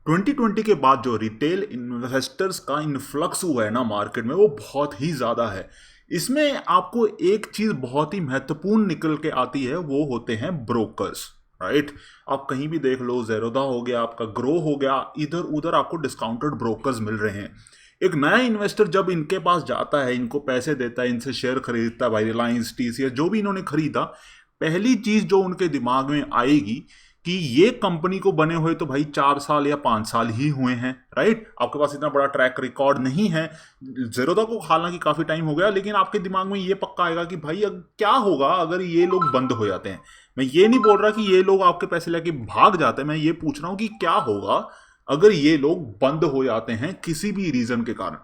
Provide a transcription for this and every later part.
2020 के बाद जो रिटेल इन्वेस्टर्स का इन्फ्लक्स हुआ है ना मार्केट में, वो बहुत ही ज़्यादा है। इसमें आपको एक चीज़ बहुत ही महत्वपूर्ण निकल के आती है, वो होते हैं ब्रोकर्स। राइट, आप कहीं भी देख लो, ज़ेरोदा हो गया, आपका ग्रो हो गया, इधर उधर आपको डिस्काउंटेड ब्रोकर्स मिल रहे हैं। एक नया इन्वेस्टर जब इनके पास जाता है, इनको पैसे देता है, इनसे शेयर खरीदता है, भाई रिलायंस, टीसीएस, जो भी इन्होंने खरीदा, पहली चीज़ जो उनके दिमाग में आएगी कि ये कंपनी को बने हुए तो भाई 4 साल या 5 साल ही हुए हैं। राइट, आपके पास इतना बड़ा ट्रैक रिकॉर्ड नहीं है। ज़ेरोदा को हालांकि काफ़ी टाइम हो गया, लेकिन आपके दिमाग में ये पक्का आएगा कि भाई क्या होगा अगर ये लोग बंद हो जाते हैं। मैं ये नहीं बोल रहा कि ये लोग आपके पैसे लेके भाग जाते हैं, मैं ये पूछ रहा हूँ कि क्या होगा अगर ये लोग बंद हो जाते हैं किसी भी रीज़न के कारण।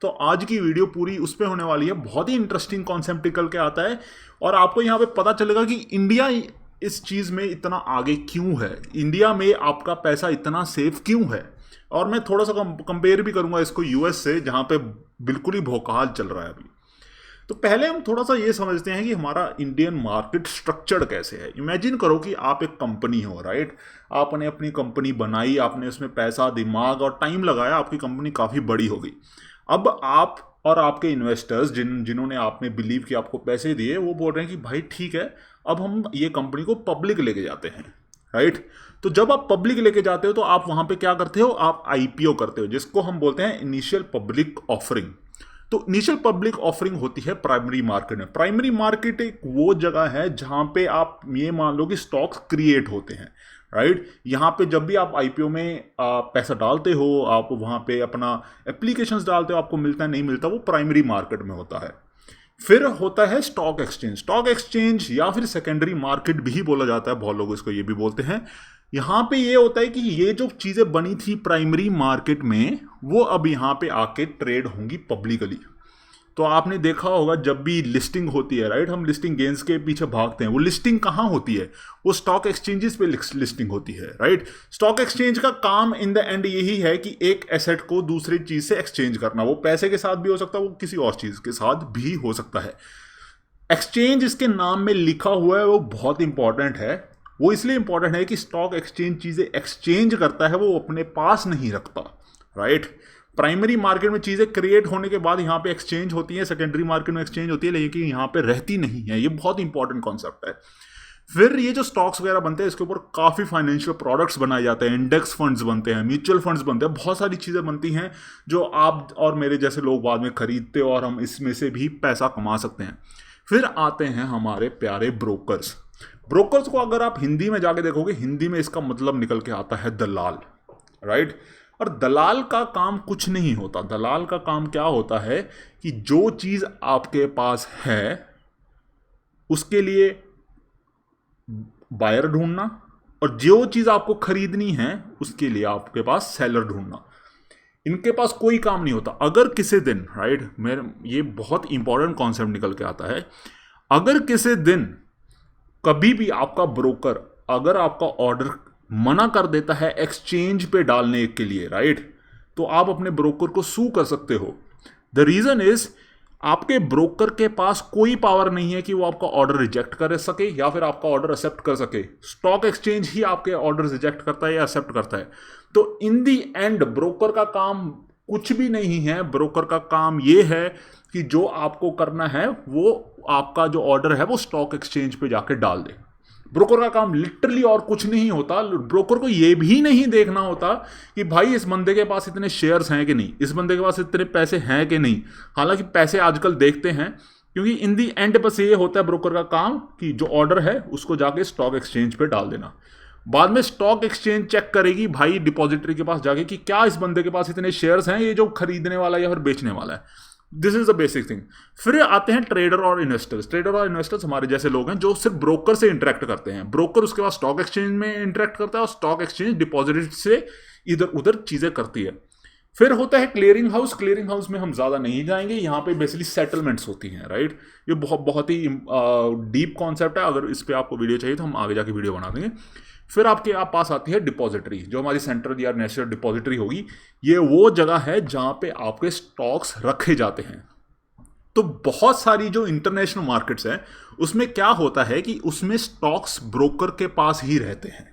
तो आज की वीडियो पूरी उस पर होने वाली है। बहुत ही इंटरेस्टिंग कॉन्सेप्ट निकल के आता है और आपको यहाँ पे पता चलेगा कि इंडिया इस चीज़ में इतना आगे क्यों है, इंडिया में आपका पैसा इतना सेफ क्यों है। और मैं थोड़ा सा कंपेयर भी करूंगा इसको यूएस से, जहाँ पे बिल्कुल ही भौकाल चल रहा है अभी। तो पहले हम थोड़ा सा ये समझते हैं कि हमारा इंडियन मार्केट स्ट्रक्चर्ड कैसे है। इमेजिन करो कि आप एक कंपनी हो। राइट, आपने अपनी कंपनी बनाई, आपने उसमें पैसा, दिमाग और टाइम लगाया, आपकी कंपनी काफ़ी बड़ी हो गई। अब आप और आपके इन्वेस्टर्स जिन्होंने आप में बिलीव कि आपको पैसे दिए, वो बोल रहे हैं कि भाई ठीक है, अब हम ये कंपनी को पब्लिक लेके जाते हैं। राइट, तो जब आप पब्लिक लेके जाते हो तो आप वहां पे क्या करते हो, आप आईपीओ करते हो, जिसको हम बोलते हैं इनिशियल पब्लिक ऑफरिंग। तो इनिशियल पब्लिक ऑफरिंग होती है प्राइमरी मार्केट में। प्राइमरी मार्केट एक वो जगह है जहां पे आप ये मान लो कि स्टॉक्स क्रिएट होते हैं। राइट, यहाँ पे जब भी आप आईपीओ में पैसा डालते हो, आप वहाँ पे अपना एप्लीकेशंस डालते हो, आपको मिलता है नहीं मिलता, वो प्राइमरी मार्केट में होता है। फिर होता है स्टॉक एक्सचेंज। स्टॉक एक्सचेंज या फिर सेकेंडरी मार्केट भी बोला जाता है, बहुत लोग इसको ये भी बोलते हैं। यहाँ पे ये होता है कि ये जो चीज़ें बनी थी प्राइमरी मार्केट में, वो अब यहाँ पे आके ट्रेड होंगी पब्लिकली। तो आपने देखा होगा जब भी लिस्टिंग होती है, राइट, हम लिस्टिंग गेन्स के पीछे भागते हैं, वो लिस्टिंग कहाँ होती है, वो स्टॉक एक्सचेंजेस पे लिस्टिंग होती है। राइट, स्टॉक एक्सचेंज का काम इन द एंड यही है कि एक एसेट को दूसरी चीज से एक्सचेंज करना। वो पैसे के साथ भी हो सकता है, वो किसी और चीज के साथ भी हो सकता है। एक्सचेंज इसके नाम में लिखा हुआ है, वो बहुत इंपॉर्टेंट है। वो इसलिए इंपॉर्टेंट है कि स्टॉक एक्सचेंज चीजें एक्सचेंज करता है, वो अपने पास नहीं रखता। राइट, प्राइमरी मार्केट में चीज़ें क्रिएट होने के बाद यहाँ पे एक्सचेंज होती है, सेकेंडरी मार्केट में एक्सचेंज होती है, लेकिन यहाँ पे रहती नहीं है। ये बहुत इंपॉर्टेंट कॉन्सेप्ट है। फिर ये जो स्टॉक्स वगैरह बनते हैं, इसके ऊपर काफ़ी फाइनेंशियल प्रोडक्ट्स बनाए जाते हैं, इंडेक्स फंड्स बनते हैं, म्यूचुअल फंड्स बनते हैं, बहुत सारी चीज़ें बनती हैं जो आप और मेरे जैसे लोग बाद में खरीदते हो और हम इसमें से भी पैसा कमा सकते हैं। फिर आते हैं हमारे प्यारे ब्रोकर्स। ब्रोकर्स को अगर आप हिंदी में जाके देखोगे, हिंदी में इसका मतलब निकल के आता है दलाल। राइट, और दलाल का काम कुछ नहीं होता। दलाल का काम क्या होता है कि जो चीज़ आपके पास है उसके लिए बायर ढूंढना, और जो चीज़ आपको खरीदनी है उसके लिए आपके पास सेलर ढूंढना। इनके पास कोई काम नहीं होता। अगर किसी दिन, राइट, मेरे ये बहुत इंपॉर्टेंट कॉन्सेप्ट निकल के आता है, अगर किसी दिन कभी भी आपका ब्रोकर अगर आपका ऑर्डर मना कर देता है एक्सचेंज पे डालने के लिए, राइट, तो आप अपने ब्रोकर को सू कर सकते हो। द रीजन इज, आपके ब्रोकर के पास कोई पावर नहीं है कि वो आपका ऑर्डर रिजेक्ट कर सके या फिर आपका ऑर्डर एक्सेप्ट कर सके। स्टॉक एक्सचेंज ही आपके ऑर्डर रिजेक्ट करता है या एक्सेप्ट करता है। तो इन दी एंड ब्रोकर का काम कुछ भी नहीं है। ब्रोकर का काम ये है कि जो आपको करना है वो आपका जो ऑर्डर है वो स्टॉक एक्सचेंज पे जाके डाल दे। ब्रोकर का काम लिटरली और कुछ नहीं होता। ब्रोकर को ये भी नहीं देखना होता कि भाई इस बंदे के पास इतने शेयर्स हैं कि नहीं, इस बंदे के पास इतने पैसे हैं कि नहीं। हालांकि पैसे आजकल देखते हैं, क्योंकि इन दी एंड बस ये होता है ब्रोकर का काम कि जो ऑर्डर है उसको जाके स्टॉक एक्सचेंज पे डाल देना। बाद में स्टॉक एक्सचेंज चेक करेगी भाई डिपॉजिटरी के पास जाके कि क्या इस बंदे के पास इतने शेयर्स हैं, ये जो खरीदने वाला है या फिर बेचने वाला है। This is the basic thing. फिर आते हैं ट्रेडर और इन्वेस्टर्स। ट्रेडर और इन्वेस्टर्स हमारे जैसे लोग हैं जो सिर्फ ब्रोकर से इंटरेक्ट करते हैं। ब्रोकर उसके बाद स्टॉक एक्सचेंज में इंटरेक्ट करता है और स्टॉक एक्सचेंज डिपॉजिट से इधर उधर चीजें करती है। फिर होता है क्लियरिंग हाउस। क्लियरिंग हाउस में हम ज़्यादा नहीं जाएंगे, यहाँ पे बेसिकली सेटलमेंट्स होती हैं। राइट, ये बहुत ही डीप कॉन्सेप्ट है। अगर इस पर आपको वीडियो चाहिए तो हम आगे जाके वीडियो बना देंगे। फिर आपके पास आती है डिपॉजिटरी, जो हमारी सेंट्रल या नेशनल डिपॉजिटरी होगी। ये वो जगह है जहाँ पे आपके स्टॉक्स रखे जाते हैं। तो बहुत सारी जो इंटरनेशनल मार्केट्स हैं उसमें क्या होता है कि उसमें स्टॉक्स ब्रोकर के पास ही रहते हैं।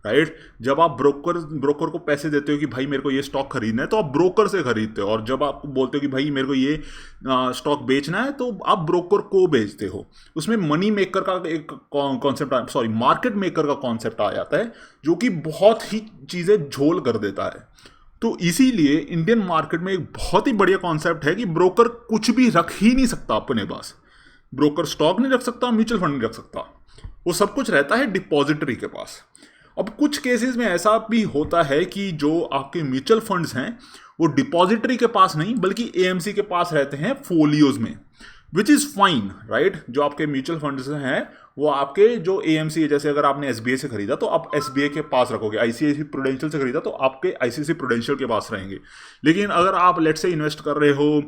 राइट। जब आप ब्रोकर को पैसे देते हो कि भाई मेरे को ये स्टॉक खरीदना है, तो आप ब्रोकर से खरीदते हो, और जब आप बोलते हो कि भाई मेरे को ये स्टॉक बेचना है, तो आप ब्रोकर को बेचते हो। उसमें मनी मेकर का एक कॉन्सेप्ट, सॉरी मार्केट मेकर का कॉन्सेप्ट आ जाता है, जो कि बहुत ही चीज़ें झोल कर देता है। तो इसीलिए इंडियन मार्केट में एक बहुत ही बढ़िया कॉन्सेप्ट है कि ब्रोकर कुछ भी रख ही नहीं सकता अपने पास। ब्रोकर स्टॉक नहीं रख सकता, म्यूचुअल फंड नहीं रख सकता, वो सब कुछ रहता है डिपॉजिटरी के पास। अब कुछ केसेस में ऐसा भी होता है कि जो आपके म्यूचुअल फंड्स हैं वो डिपॉजिटरी के पास नहीं बल्कि एएमसी के पास रहते हैं फोलियोज में, विच इज़ फाइन, राइट। जो आपके म्यूचुअल फंड्स हैं वो आपके जो एएमसी है, जैसे अगर आपने एसबीआई से खरीदा तो आप एसबीआई के पास रखोगे, आईसीआईसी प्रूडेंशियल से खरीदा तो आपके आईसीआईसी प्रूडेंशियल के पास रहेंगे। लेकिन अगर आप लेट से इन्वेस्ट कर रहे हो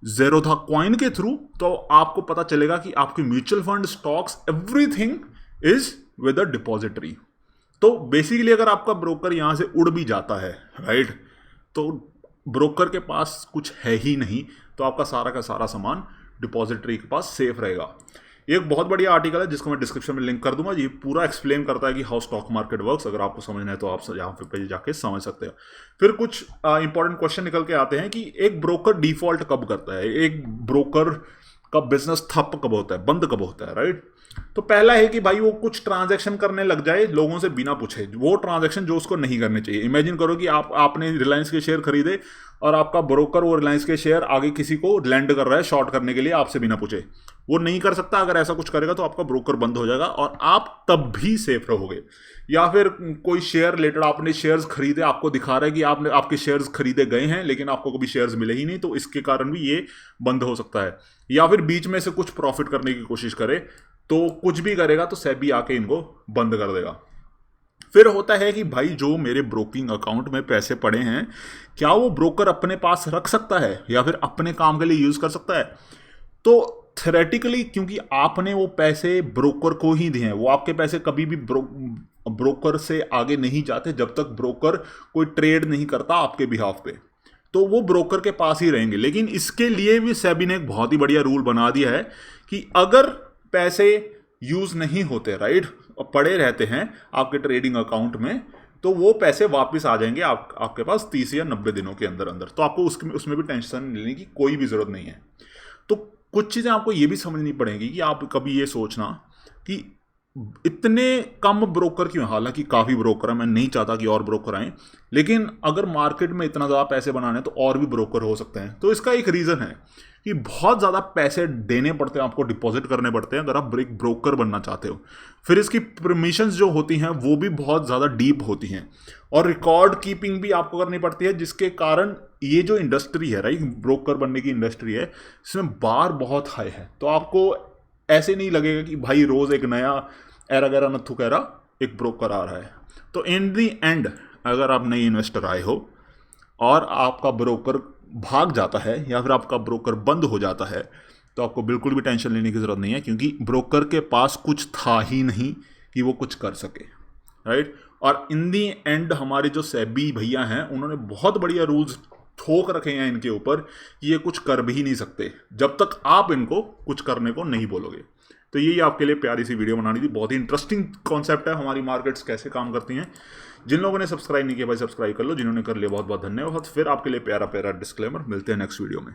ज़ेरोधा कॉइन के थ्रू, तो आपको पता चलेगा कि आपके mutual fund, stocks, everything is with a depository. तो बेसिकली अगर आपका ब्रोकर यहाँ से उड़ भी जाता है, राइट, तो ब्रोकर के पास कुछ है ही नहीं, तो आपका सारा का सारा सामान डिपॉजिटरी के पास सेफ रहेगा। एक बहुत बढ़िया आर्टिकल है जिसको मैं डिस्क्रिप्शन में लिंक कर दूंगा, ये पूरा एक्सप्लेन करता है कि हाउ स्टॉक मार्केट वर्क्स। अगर आपको समझना है तो आप यहाँ पे जाके समझ सकते हो। फिर कुछ इंपॉर्टेंट क्वेश्चन निकल के आते हैं कि एक ब्रोकर डिफॉल्ट कब करता है, एक ब्रोकर का बिजनेस ठप कब होता है, बंद कब होता है, राइट। तो पहला है कि भाई वो कुछ ट्रांजैक्शन करने लग जाए लोगों से बिना पूछे, वो ट्रांजैक्शन जो उसको नहीं करने चाहिए। इमेजिन करो कि आपने रिलायंस के शेयर खरीदे और आपका ब्रोकर वो रिलायंस के शेयर आगे किसी को लैंड कर रहा है शॉर्ट करने के लिए आपसे बिना पूछे, वो नहीं कर सकता। अगर ऐसा कुछ करेगा तो आपका ब्रोकर बंद हो जाएगा और आप तब भी सेफ रहोगे। या फिर कोई शेयर रिलेटेड आपने शेयर्स खरीदे, आपको दिखा रहा है कि आपने आपके शेयर्स खरीदे गए हैं लेकिन आपको कभी शेयर्स मिले ही नहीं, तो इसके कारण भी ये बंद हो सकता है। या फिर बीच में से कुछ प्रॉफिट करने की कोशिश करे, तो कुछ भी करेगा तो सेबी आके इनको बंद कर देगा। फिर होता है कि भाई जो मेरे ब्रोकिंग अकाउंट में पैसे पड़े हैं, क्या वो ब्रोकर अपने पास रख सकता है या फिर अपने काम के लिए यूज कर सकता है। तो थ्योरेटिकली क्योंकि आपने वो पैसे ब्रोकर को ही दिए हैं, वो आपके पैसे कभी भी ब्रोकर से आगे नहीं जाते जब तक ब्रोकर कोई ट्रेड नहीं करता आपके बिहाफ पे, तो वो ब्रोकर के पास ही रहेंगे। लेकिन इसके लिए भी सेबी ने एक बहुत ही बढ़िया रूल बना दिया है कि अगर पैसे यूज नहीं होते, राइट, पड़े रहते हैं आपके ट्रेडिंग अकाउंट में, तो वो पैसे वापस आ जाएंगे आपके पास 30 या 90 दिनों के अंदर अंदर। तो आपको उसमें भी टेंशन लेने की कोई भी जरूरत नहीं है। तो कुछ चीज़ें आपको ये भी समझनी पड़ेंगी कि आप कभी ये सोचना कि इतने कम ब्रोकर क्यों, हालांकि काफ़ी ब्रोकर हैं, मैं नहीं चाहता कि और ब्रोकर आएँ, लेकिन अगर मार्केट में इतना ज़्यादा पैसे बनाने तो और भी ब्रोकर हो सकते हैं। तो इसका एक रीज़न है कि बहुत ज़्यादा पैसे देने पड़ते हैं, आपको डिपॉजिट करने पड़ते हैं अगर आप एक ब्रोकर बनना चाहते हो। फिर इसकी परमिशंस जो होती हैं वो भी बहुत ज़्यादा डीप होती हैं, और रिकॉर्ड कीपिंग भी आपको करनी पड़ती है, जिसके कारण ये जो इंडस्ट्री है, राइट, ब्रोकर बनने की इंडस्ट्री है, इसमें बार बहुत हाई है। तो आपको ऐसे नहीं लगेगा कि भाई रोज़ एक नया एरा गैरा नथु कैरा एक ब्रोकर आ रहा है। तो इन दी एंड अगर आप नई इन्वेस्टर आए हो और आपका ब्रोकर भाग जाता है या फिर आपका ब्रोकर बंद हो जाता है, तो आपको बिल्कुल भी टेंशन लेने की ज़रूरत नहीं है, क्योंकि ब्रोकर के पास कुछ था ही नहीं कि वो कुछ कर सके, राइट। और इन दी एंड हमारे जो सेबी भैया हैं उन्होंने बहुत बढ़िया रूल्स ठोक रखे हैं इनके ऊपर कि ये कुछ कर भी ही नहीं सकते जब तक आप इनको कुछ करने को नहीं बोलोगे। तो यही आपके लिए प्यारी सी वीडियो बनानी थी। बहुत ही इंटरेस्टिंग कॉन्सेप्ट है, हमारी मार्केट्स कैसे काम करती हैं। जिन लोगों ने सब्सक्राइब नहीं किया भाई सब्सक्राइब कर लो, जिन्होंने कर लिया बहुत बहुत धन्यवाद। फिर आपके लिए प्यारा प्यारा डिस्क्लेमर, मिलते हैं नेक्स्ट वीडियो में।